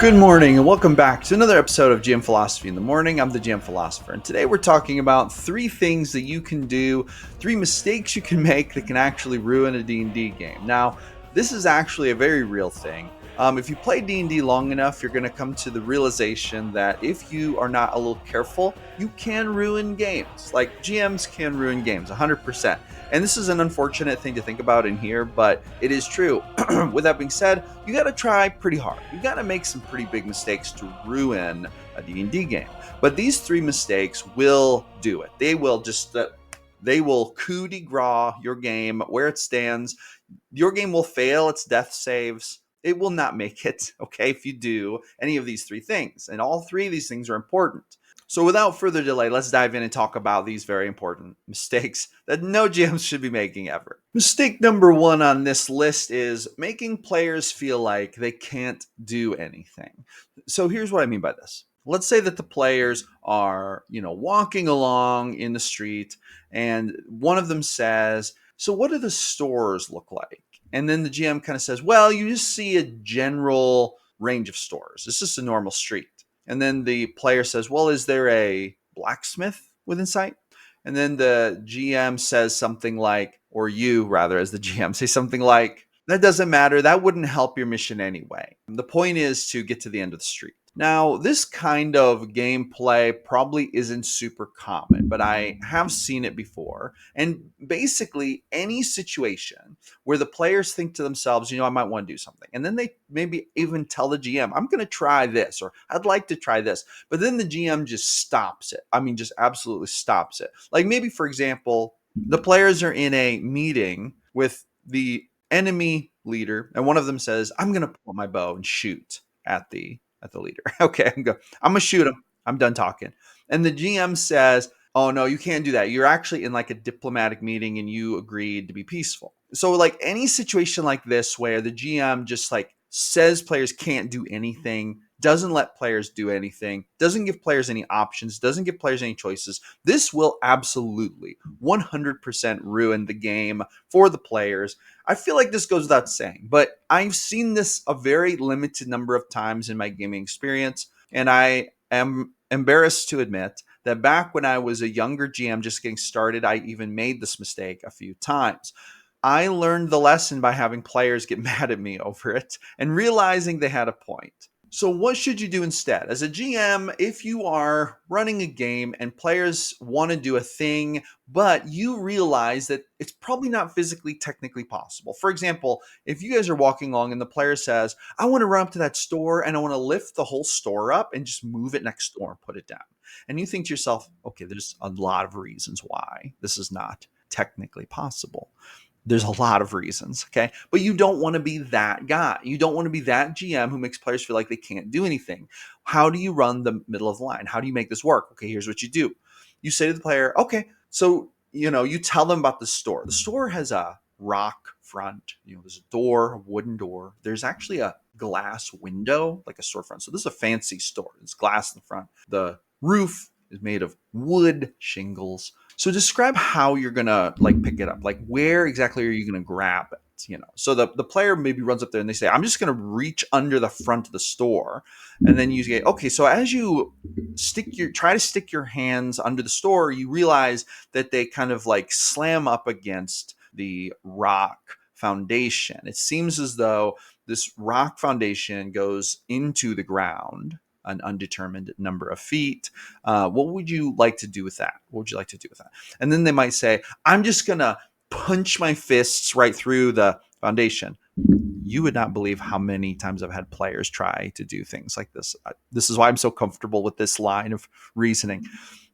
Good morning and welcome back to another episode of GM Philosophy in the Morning. I'm the GM Philosopher, and today we're talking about 3 things that you can do, 3 mistakes you can make that can actually ruin a D&D game. Now, this is actually a very real thing. If you play D&D long enough, you're going to come to the realization that if you are not a little careful, you can ruin games. Like GMs can ruin games 100%. And this is an unfortunate thing to think about in here, but it is true. With that being said, you got to try pretty hard. You got to make some pretty big mistakes to ruin a D&D game. But these 3 mistakes will do it. They will they will coup de grace your game where it stands. Your game will fail its death saves. It will not make it, okay, if you do any of these 3 things. And all 3 of these things are important. So without further delay, let's dive in and talk about these very important mistakes that no GMs should be making ever. Mistake number 1 on this list is making players feel like they can't do anything. So here's what I mean by this. Let's say that the players are, walking along in the street and one of them says, "So what do the stores look like?" And then the GM kind of says, "Well, you just see a general range of stores. It's just a normal street." And then the player says, "Well, is there a blacksmith within sight?" And then the GM says something like, or you rather, as the GM, say something like, "That doesn't matter. That wouldn't help your mission anyway. The point is to get to the end of the street." Now, this kind of gameplay probably isn't super common, but I have seen it before. And basically, any situation where the players think to themselves, I might want to do something. And then they maybe even tell the GM, "I'm going to try this," or "I'd like to try this." But then the GM just stops it. Just absolutely stops it. Like maybe, for example, the players are in a meeting with the enemy leader, and one of them says, "I'm going to pull out my bow and shoot at the leader." Okay, I'm going to shoot him. I'm done talking. And the GM says, "Oh, no, you can't do that. You're actually in like a diplomatic meeting and you agreed to be peaceful." So like any situation like this where the GM just like says players can't do anything, doesn't let players do anything, doesn't give players any options, doesn't give players any choices, this will absolutely 100% ruin the game for the players. I feel like this goes without saying, but I've seen this a very limited number of times in my gaming experience, and I am embarrassed to admit that back when I was a younger GM just getting started, I even made this mistake a few times. I learned the lesson by having players get mad at me over it and realizing they had a point. So what should you do instead? As a GM, if you are running a game and players want to do a thing, but you realize that it's probably not physically technically possible. For example, if you guys are walking along and the player says, "I want to run up to that store and I want to lift the whole store up and just move it next door and put it down." And you think to yourself, okay, there's a lot of reasons why this is not technically possible. There's a lot of reasons, okay? But you don't want to be that guy. You don't want to be that GM who makes players feel like they can't do anything. How do you run the middle of the line? How do you make this work? Okay, here's what you do. You say to the player, "Okay, so, you tell them about the store. The store has a rock front. There's a door, a wooden door. There's actually a glass window, like a storefront. So this is a fancy store. There's glass in the front. The roof is made of wood shingles. So describe how you're gonna like pick it up. Like where exactly are you gonna grab it? So the player maybe runs up there and they say, "I'm just gonna reach under the front of the store." And then you say, "Okay, so as you try to stick your hands under the store, you realize that they kind of like slam up against the rock foundation. It seems as though this rock foundation goes into the ground an undetermined number of feet. What would you like to do with that? What would you like to do with that?" And then they might say, "I'm just going to punch my fists right through the foundation." You would not believe how many times I've had players try to do things like this. This is why I'm so comfortable with this line of reasoning.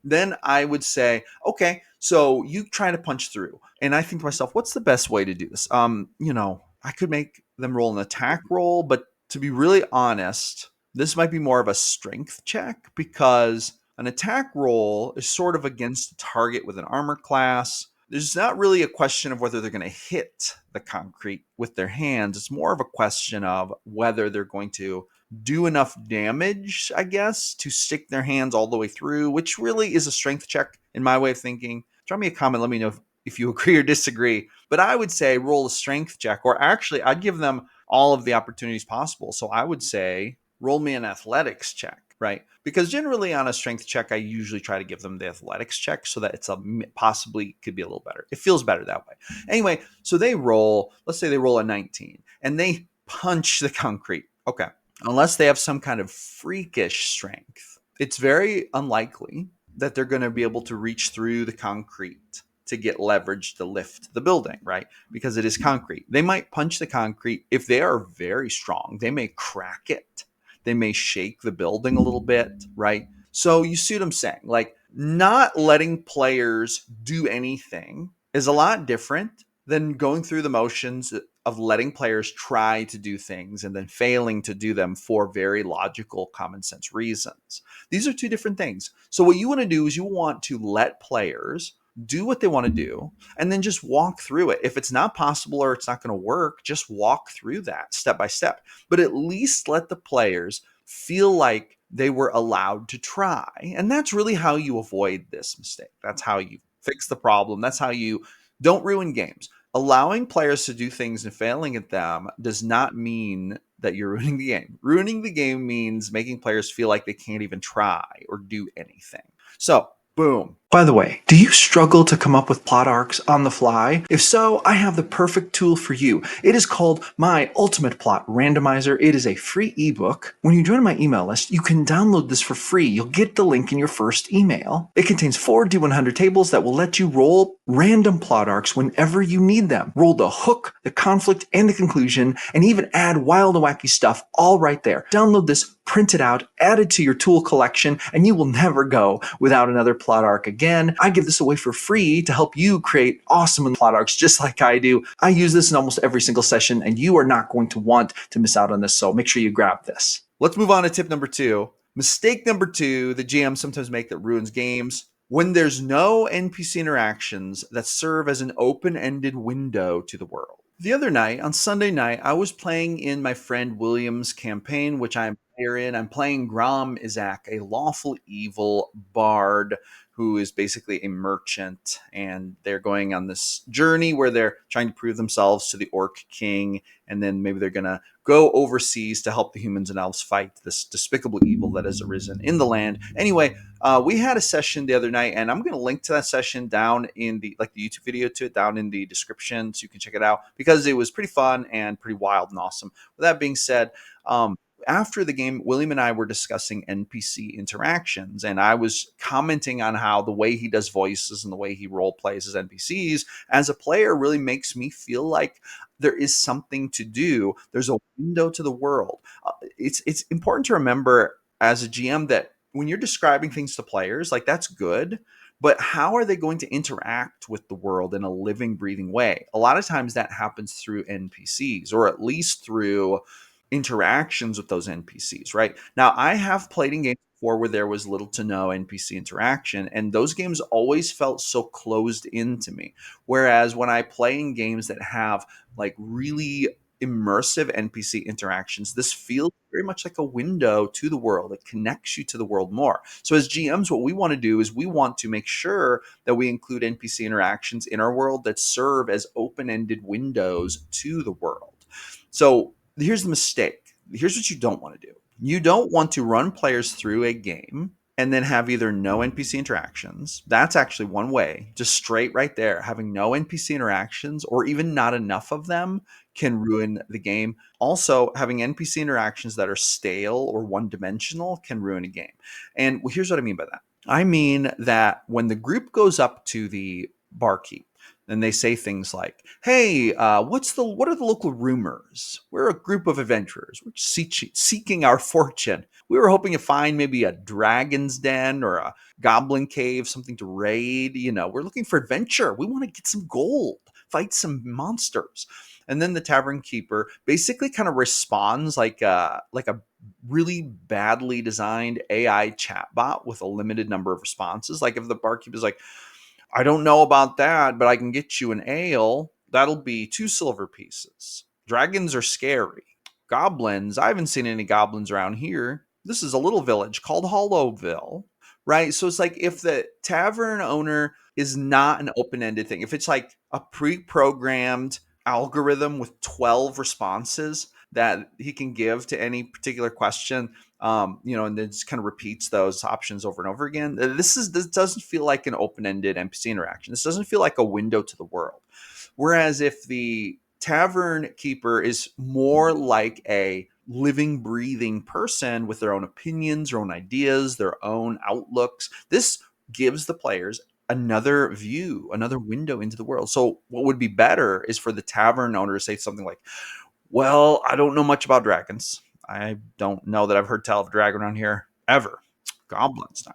Then I would say, "Okay, so you try to punch through." And I think to myself, what's the best way to do this? I could make them roll an attack roll, but to be really honest, this might be more of a strength check because an attack roll is sort of against the target with an armor class. There's not really a question of whether they're going to hit the concrete with their hands. It's more of a question of whether they're going to do enough damage, I guess, to stick their hands all the way through, which really is a strength check in my way of thinking. Drop me a comment. Let me know if you agree or disagree. But I would say roll a strength check, or actually I'd give them all of the opportunities possible. So I would say roll me an athletics check, right? Because generally on a strength check, I usually try to give them the athletics check so that it's possibly could be a little better. It feels better that way. Anyway, so they roll, let's say they roll a 19 and they punch the concrete. Okay. Unless they have some kind of freakish strength, it's very unlikely that they're going to be able to reach through the concrete to get leverage to lift the building, right? Because it is concrete. They might punch the concrete. If they are very strong, they may crack it. They may shake the building a little bit, right? So you see what I'm saying? Like, not letting players do anything is a lot different than going through the motions of letting players try to do things and then failing to do them for very logical, common sense reasons. These are two different things. So what you want to do is you want to let players do what they want to do and then just walk through it. If it's not possible or it's not going to work, just walk through that step by step. But at least let the players feel like they were allowed to try. And that's really how you avoid this mistake. That's how you fix the problem. That's how you don't ruin games. Allowing players to do things and failing at them does not mean that you're ruining the game. Ruining the game means making players feel like they can't even try or do anything. So, boom. By the way, do you struggle to come up with plot arcs on the fly? If so, I have the perfect tool for you. It is called My Ultimate Plot Randomizer. It is a free ebook. When you join my email list, you can download this for free. You'll get the link in your first email. It contains 4 D100 tables that will let you roll random plot arcs whenever you need them. Roll the hook, the conflict, and the conclusion, and even add wild and wacky stuff all right there. Download this, print it out, add it to your tool collection, and you will never go without another plot arc again. I give this away for free to help you create awesome plot arcs just like I do. I use this in almost every single session, and you are not going to want to miss out on this, so make sure you grab this. Let's move on to tip number 2. Mistake number 2 the GMs sometimes make that ruins games: when there's no NPC interactions that serve as an open-ended window to the world. The other night, on Sunday night, I was playing in my friend William's campaign, which I'm player in. I'm playing Grom Izak, a lawful evil bard who is basically a merchant, and they're going on this journey where they're trying to prove themselves to the Orc King, and then maybe they're going to go overseas to help the humans and elves fight this despicable evil that has arisen in the land. Anyway, we had a session the other night, and I'm going to link to that session down in the YouTube video to it down in the description so you can check it out because it was pretty fun and pretty wild and awesome. With that being said, after the game, William and I were discussing NPC interactions, and I was commenting on how the way he does voices and the way he role plays his NPCs as a player really makes me feel like there is something to do. There's a window to the world. It's important to remember as a GM that when you're describing things to players, like that's good, but how are they going to interact with the world in a living, breathing way? A lot of times that happens through NPCs, or at least through interactions with those NPCs, right? Now, I have played in games before where there was little to no NPC interaction, and those games always felt so closed in to me. Whereas when I play in games that have like really immersive NPC interactions, this feels very much like a window to the world. It connects you to the world more. So as GMs, what we want to do is we want to make sure that we include NPC interactions in our world that serve as open-ended windows to the world. So here's the mistake. Here's what you don't want to do. You don't want to run players through a game and then have either no NPC interactions. That's actually one way, just straight right there. Having no NPC interactions or even not enough of them can ruin the game. Also, having NPC interactions that are stale or one-dimensional can ruin a game. And here's what I mean by that. I mean that when the group goes up to the barkeep, and they say things like, "Hey, what are the local rumors? We're a group of adventurers. We're seeking our fortune. We were hoping to find maybe a dragon's den or a goblin cave, something to raid. We're looking for adventure. We want to get some gold, fight some monsters." And then the tavern keeper basically kind of responds like a really badly designed AI chatbot with a limited number of responses. Like if the barkeep is like, "I don't know about that, but I can get you an ale. That'll be 2 silver pieces. Dragons are scary. Goblins, I haven't seen any goblins around here. This is a little village called Hollowville." Right? So it's like if the tavern owner is not an open-ended thing, if it's like a pre-programmed algorithm with 12 responses, that he can give to any particular question. And then just kind of repeats those options over and over again. This doesn't feel like an open-ended NPC interaction. This doesn't feel like a window to the world. Whereas if the tavern keeper is more like a living, breathing person with their own opinions, their own ideas, their own outlooks, this gives the players another view, another window into the world. So what would be better is for the tavern owner to say something like, well, I don't know much about dragons. I don't know that I've heard tell of a dragon around here ever. Goblins.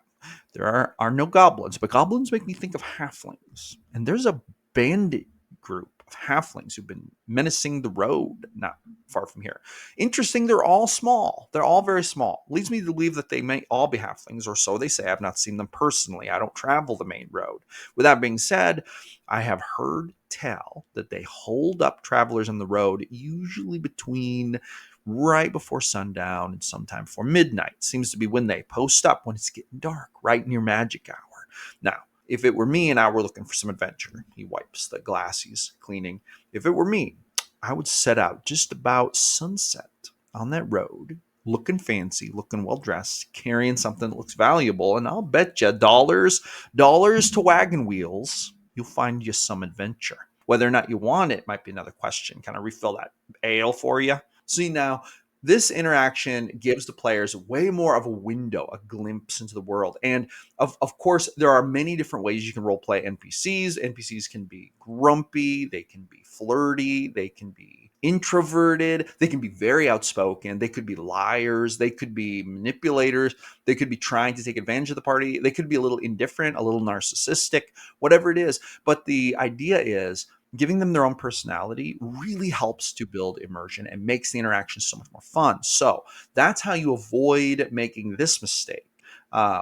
There are no goblins, but goblins make me think of halflings. And there's a bandit group of halflings who've been menacing the road not far from here. Interesting, they're all small. They're all very small. Leads me to believe that they may all be halflings, or so they say. I've not seen them personally. I don't travel the main road. With that being said, I have heard tell that they hold up travelers on the road, usually between right before sundown and sometime before midnight. Seems to be when they post up, when it's getting dark, right near magic hour. Now, if it were me and I were looking for some adventure, he wipes the glass he's cleaning. If it were me, I would set out just about sunset on that road, looking fancy, looking well dressed, carrying something that looks valuable, and I'll bet you dollars to wagon wheels, you'll find you some adventure. Whether or not you want it might be another question. Kind of refill that ale for you. See, now this interaction gives the players way more of a window, a glimpse into the world. And of course, there are many different ways you can role play NPCs. NPCs can be grumpy, they can be flirty, they can be introverted, they can be very outspoken, they could be liars, they could be manipulators, they could be trying to take advantage of the party, they could be a little indifferent, a little narcissistic, whatever it is. But the idea is giving them their own personality really helps to build immersion and makes the interaction so much more fun. So that's how you avoid making this mistake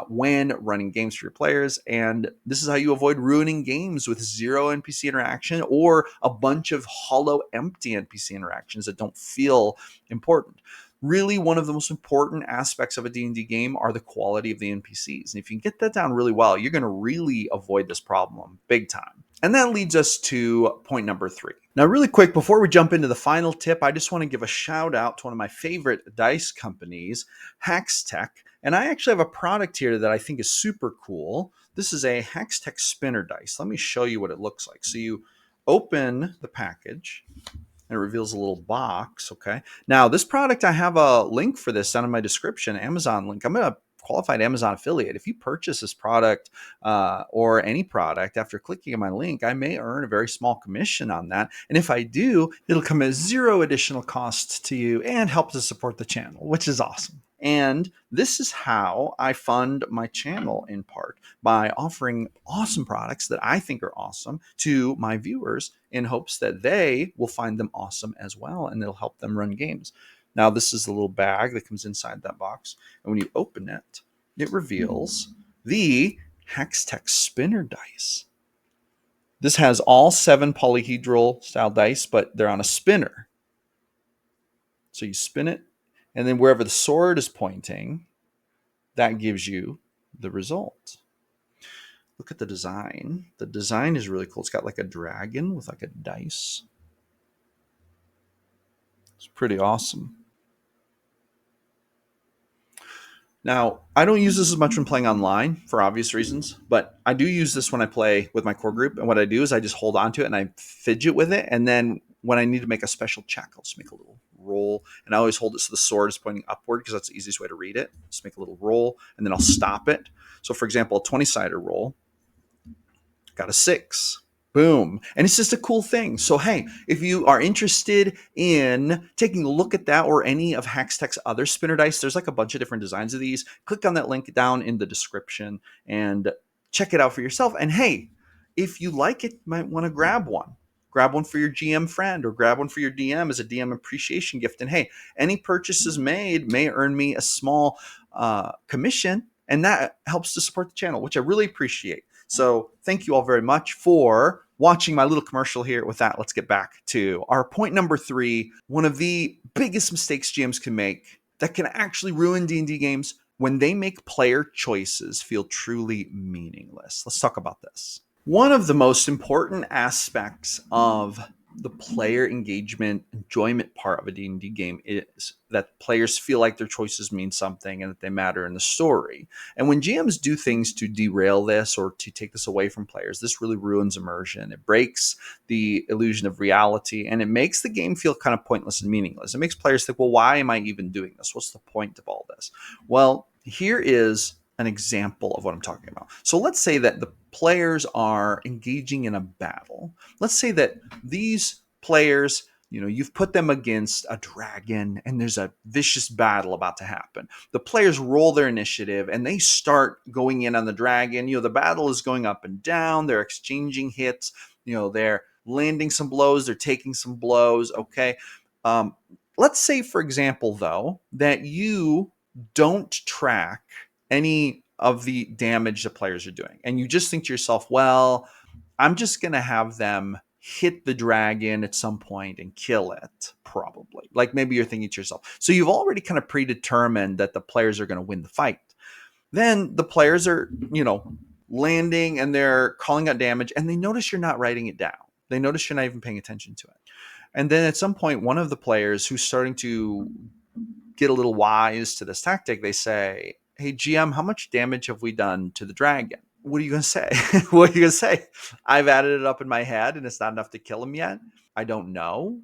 when running games for your players. And this is how you avoid ruining games with zero NPC interaction or a bunch of hollow, empty NPC interactions that don't feel important. Really, one of the most important aspects of a D&D game are the quality of the NPCs. And if you can get that down really well, you're going to really avoid this problem big time. And that leads us to point number 3. Now, really quick, before we jump into the final tip, I just want to give a shout out to one of my favorite dice companies, Hextech. And I actually have a product here that I think is super cool. This is a Hextech spinner dice. Let me show you what it looks like. So you open the package and it reveals a little box. Okay. Now, this product, I have a link for this down in my description, Amazon link. I'm going to qualified Amazon affiliate. If you purchase this product or any product after clicking on my link, I may earn a very small commission on that. And if I do, it'll come at zero additional cost to you and help to support the channel, which is awesome. And this is how I fund my channel in part, by offering awesome products that I think are awesome to my viewers in hopes that they will find them awesome as well, and it'll help them run games. Now, this is the little bag that comes inside that box. And when you open it, it reveals the Hextech spinner dice. This has all 7 polyhedral style dice, but they're on a spinner. So you spin it, and then wherever the sword is pointing, that gives you the result. Look at the design. The design is really cool. It's got like a dragon with like a dice. It's pretty awesome. Now, I don't use this as much when playing online for obvious reasons, but I do use this when I play with my core group. And what I do is I just hold on to it and I fidget with it. And then when I need to make a special check, I'll just make a little roll. And I always hold it so the sword is pointing upward because that's the easiest way to read it. Just make a little roll and then I'll stop it. So, for example, a 20-sided roll, got a 6. Boom. And it's just a cool thing. So, hey, if you are interested in taking a look at that or any of Hextech's other spinner dice, there's like a bunch of different designs of these. Click on that link down in the description and check it out for yourself. And hey, if you like it, you might want to grab one. Grab one for your GM friend or grab one for your DM as a DM appreciation gift. And hey, any purchases made may earn me a small commission, and that helps to support the channel, which I really appreciate. So thank you all very much for watching my little commercial here. With that, let's get back to our point number 3. One of the biggest mistakes GMs can make that can actually ruin D&D games when they make player choices feel truly meaningless. Let's talk about this. One of the most important aspects of the player engagement enjoyment part of a D&D game is that players feel like their choices mean something and that they matter in the story. And when GMs do things to derail this or to take this away from players, this really ruins immersion. It breaks the illusion of reality, and it makes the game feel kind of pointless and meaningless. It makes players think, well, why am I even doing this? What's the point of all this? Well, here is an example of what I'm talking about. So let's say that the players are engaging in a battle. Let's say that these players, you've put them against a dragon and there's a vicious battle about to happen. The players roll their initiative and they start going in on the dragon. The battle is going up and down. They're exchanging hits. They're landing some blows. They're taking some blows. Okay. Let's say, for example, though, that you don't track any of the damage the players are doing. And you just think to yourself, well, I'm just going to have them hit the dragon at some point and kill it, probably. Like maybe you're thinking to yourself. So you've already kind of predetermined that the players are going to win the fight. Then the players are, landing and they're calling out damage and they notice you're not writing it down. They notice you're not even paying attention to it. And then at some point, one of the players who's starting to get a little wise to this tactic, they say, hey, GM, how much damage have we done to the dragon? What are you going to say? What are you going to say? I've added it up in my head and it's not enough to kill him yet. I don't know.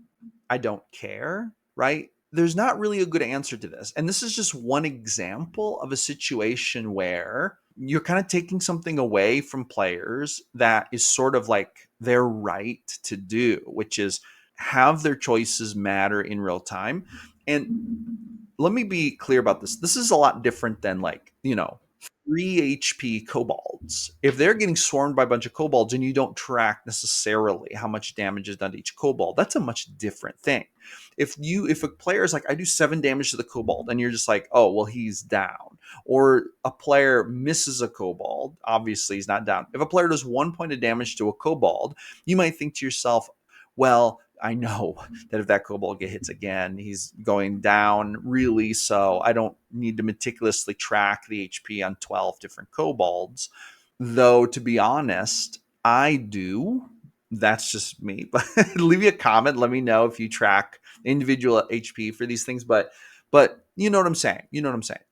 I don't care, right? There's not really a good answer to this. And this is just one example of a situation where you're kind of taking something away from players that is sort of like their right to do, which is have their choices matter in real time. And let me be clear about this. This is a lot different than 3 HP kobolds. If they're getting swarmed by a bunch of kobolds and you don't track necessarily how much damage is done to each kobold, that's a much different thing. If a player is like, I do 7 damage to the kobold, and you're just like, oh, well, he's down. Or a player misses a kobold, obviously he's not down. If a player does 1 point of damage to a kobold, you might think to yourself, well, I know that if that kobold hits again, he's going down really, so I don't need to meticulously track the HP on 12 different kobolds. Though, to be honest, I do. That's just me. But leave me a comment. Let me know if you track individual HP for these things. But you know what I'm saying?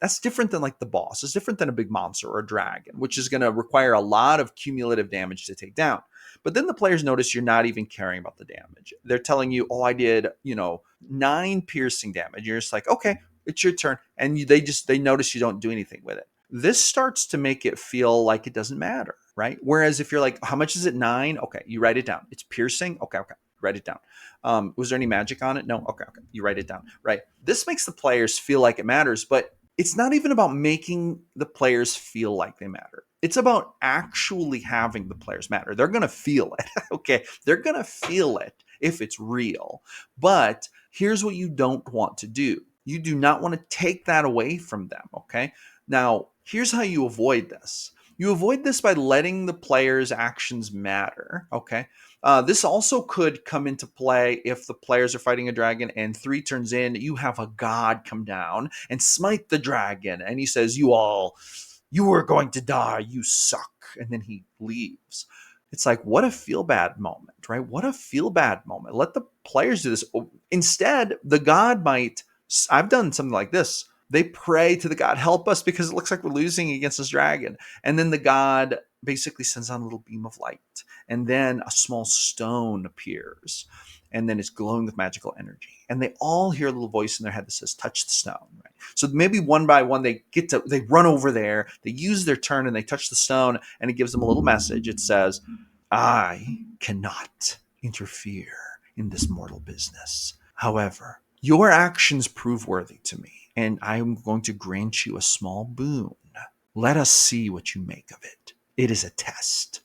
That's different than like the boss. It's different than a big monster or a dragon, which is going to require a lot of cumulative damage to take down. But then the players notice you're not even caring about the damage. They're telling you, oh, I did, 9 piercing damage. You're just like, okay, it's your turn. And they notice you don't do anything with it. This starts to make it feel like it doesn't matter, right? Whereas if you're like, how much is it? 9? Okay, you write it down. It's piercing. Okay, write it down. Was there any magic on it? No. Okay, you write it down, right? This makes the players feel like it matters, but it's not even about making the players feel like they matter. It's about actually having the players matter. They're going to feel it. Okay. They're going to feel it if it's real. But here's what you don't want to do. You do not want to take that away from them. Okay. Now, here's how you avoid this. You avoid this by letting the players' actions matter. Okay. This also could come into play if the players are fighting a dragon and 3 turns in, you have a god come down and smite the dragon. And he says, you are going to die. You suck. And then he leaves. It's like, what a feel bad moment, right? What a feel bad moment. Let the players do this. Instead, the god might, I've done something like this. They pray to the god, help us because it looks like we're losing against this dragon. And then the god basically sends out a little beam of light. And then a small stone appears. And then it's glowing with magical energy. And they all hear a little voice in their head that says, touch the stone. Right? So maybe one by one, they run over there, they use their turn and they touch the stone and it gives them a little message. It says, I cannot interfere in this mortal business. However, your actions prove worthy to me, and I am going to grant you a small boon. Let us see what you make of it. It is a test.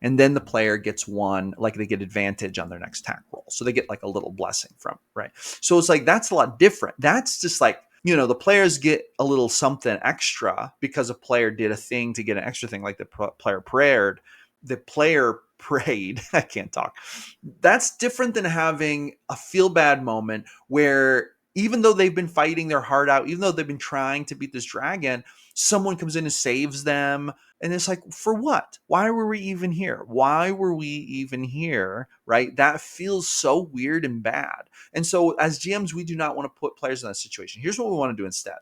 And then the player gets one, like they get advantage on their next attack roll. So they get like a little blessing from it, right? So it's like, that's a lot different. That's just like, the players get a little something extra because a player did a thing to get an extra thing, like the player prayed. The player prayed. I can't talk. That's different than having a feel bad moment where even though they've been fighting their heart out, even though they've been trying to beat this dragon, someone comes in and saves them. And it's like, for what? Why were we even here? Why were we even here? Right? That feels so weird and bad. And so, as GMs, we do not want to put players in that situation. Here's what we want to do instead: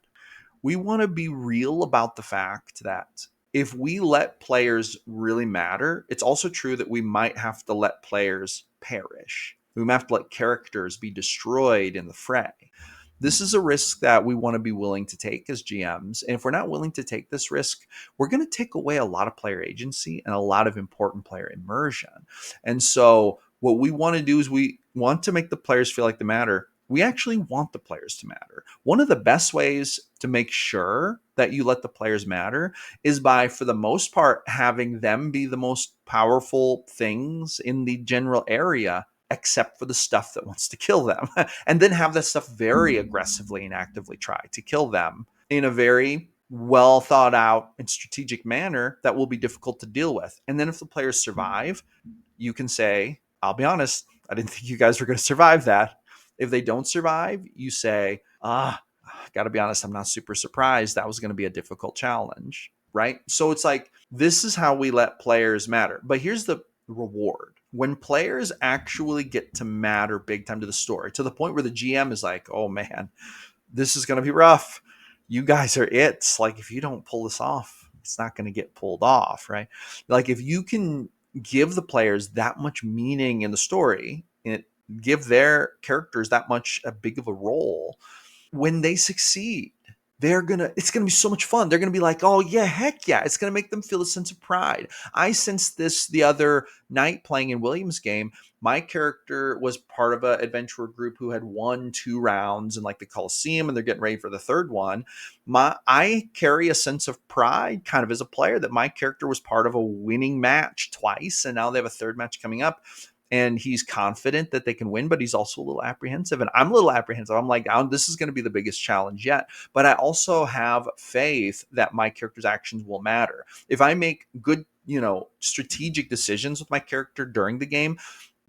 we want to be real about the fact that if we let players really matter, it's also true that we might have to let players perish. We might have to let characters be destroyed in the fray. This is a risk that we want to be willing to take as GMs. And if we're not willing to take this risk, we're going to take away a lot of player agency and a lot of important player immersion. And so, what we want to do is we want to make the players feel like they matter. We actually want the players to matter. One of the best ways to make sure that you let the players matter is by, for the most part, having them be the most powerful things in the general area, except for the stuff that wants to kill them. And then have that stuff very aggressively and actively try to kill them in a very well thought out and strategic manner that will be difficult to deal with. And then if the players survive, you can say, I'll be honest, I didn't think you guys were going to survive that. If they don't survive, you say, got to be honest, I'm not super surprised. That was going to be a difficult challenge, right? So it's like, this is how we let players matter. But here's the reward. When players actually get to matter big time to the story, to the point where the GM is like, oh man, this is going to be rough. You guys are it. Like, if you don't pull this off, it's not going to get pulled off, right? Like, if you can give the players that much meaning in the story and give their characters that much a big of a role, when they succeed, it's gonna be so much fun. They're gonna be like, oh yeah, heck yeah. It's gonna make them feel a sense of pride. I sensed this the other night playing in William's game. My character was part of an adventurer group who had won 2 rounds in like the Coliseum, and they're getting ready for the third one. I carry a sense of pride kind of as a player that my character was part of a winning match twice, and now they have a third match coming up. And he's confident that they can win, but he's also a little apprehensive. And I'm a little apprehensive. I'm like, this is going to be the biggest challenge yet. But I also have faith that my character's actions will matter. If I make good, strategic decisions with my character during the game,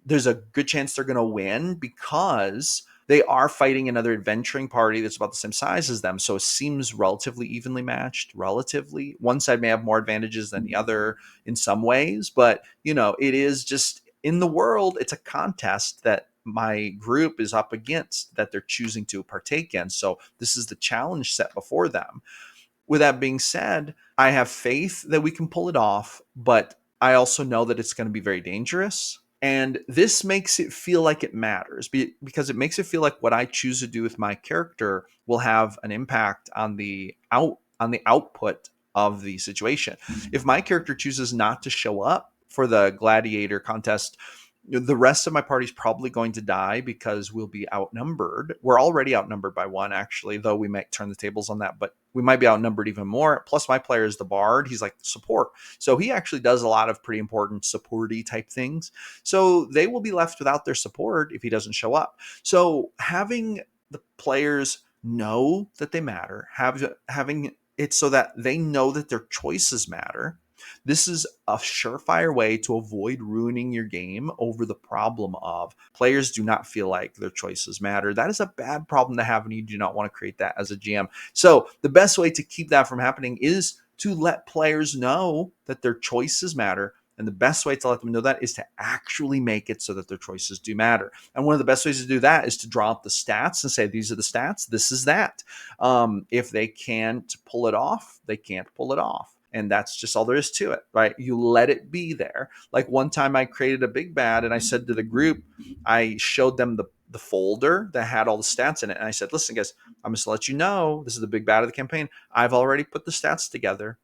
there's a good chance they're going to win because they are fighting another adventuring party that's about the same size as them. So it seems relatively evenly matched, relatively. One side may have more advantages than the other in some ways, but, it is just, in the world, it's a contest that my group is up against that they're choosing to partake in. So this is the challenge set before them. With that being said, I have faith that we can pull it off, but I also know that it's going to be very dangerous. And this makes it feel like it matters because it makes it feel like what I choose to do with my character will have an impact on the output of the situation. If my character chooses not to show up for the gladiator contest, the rest of my party's probably going to die because we'll be outnumbered. We're already outnumbered by 1, actually, though we might turn the tables on that, but we might be outnumbered even more. Plus, my player is the bard. He's like support. So he actually does a lot of pretty important supporty type things. So they will be left without their support if he doesn't show up. So having the players know that they matter, having it so that they know that their choices matter, this is a surefire way to avoid ruining your game over the problem of players do not feel like their choices matter. That is a bad problem to have, and you do not want to create that as a GM. So the best way to keep that from happening is to let players know that their choices matter. And the best way to let them know that is to actually make it so that their choices do matter. And one of the best ways to do that is to draw up the stats and say, these are the stats, this is that. If they can't pull it off, they can't pull it off. And that's just all there is to it, right? You let it be there. Like one time I created a big bad and I said to the group, I showed them the folder that had all the stats in it. And I said, listen, guys, I'm just to let you know, this is the big bad of the campaign. I've already put the stats together.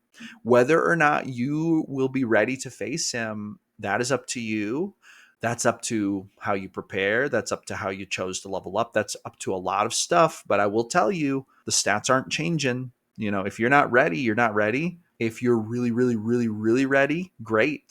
Whether or not you will be ready to face him, that is up to you. That's up to how you prepare. That's up to how you chose to level up. That's up to a lot of stuff. But I will tell you, the stats aren't changing. If you're not ready, you're not ready. If you're really, really, really, really ready, great.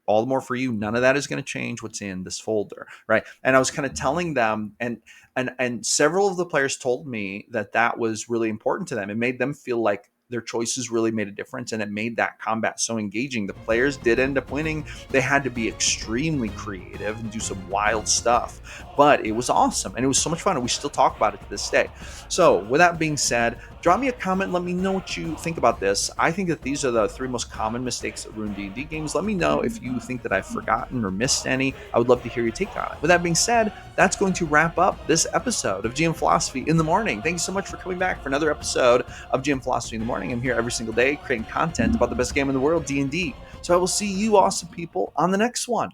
All the more for you. None of that is going to change what's in this folder, right? And I was kind of telling them, and several of the players told me that was really important to them. It made them feel like their choices really made a difference, and it made that combat so engaging. The players did end up winning. They had to be extremely creative and do some wild stuff, but it was awesome and it was so much fun, and we still talk about it to this day. So with that being said, drop me a comment. Let me know what you think about this. I think that these are the three most common mistakes that ruin D&D games. Let me know if you think that I've forgotten or missed any. I would love to hear your take on it. With that being said, that's going to wrap up this episode of GM Philosophy in the Morning. Thank you so much for coming back for another episode of GM Philosophy in the Morning. I'm here every single day creating content about the best game in the world, D&D. So I will see you awesome people on the next one.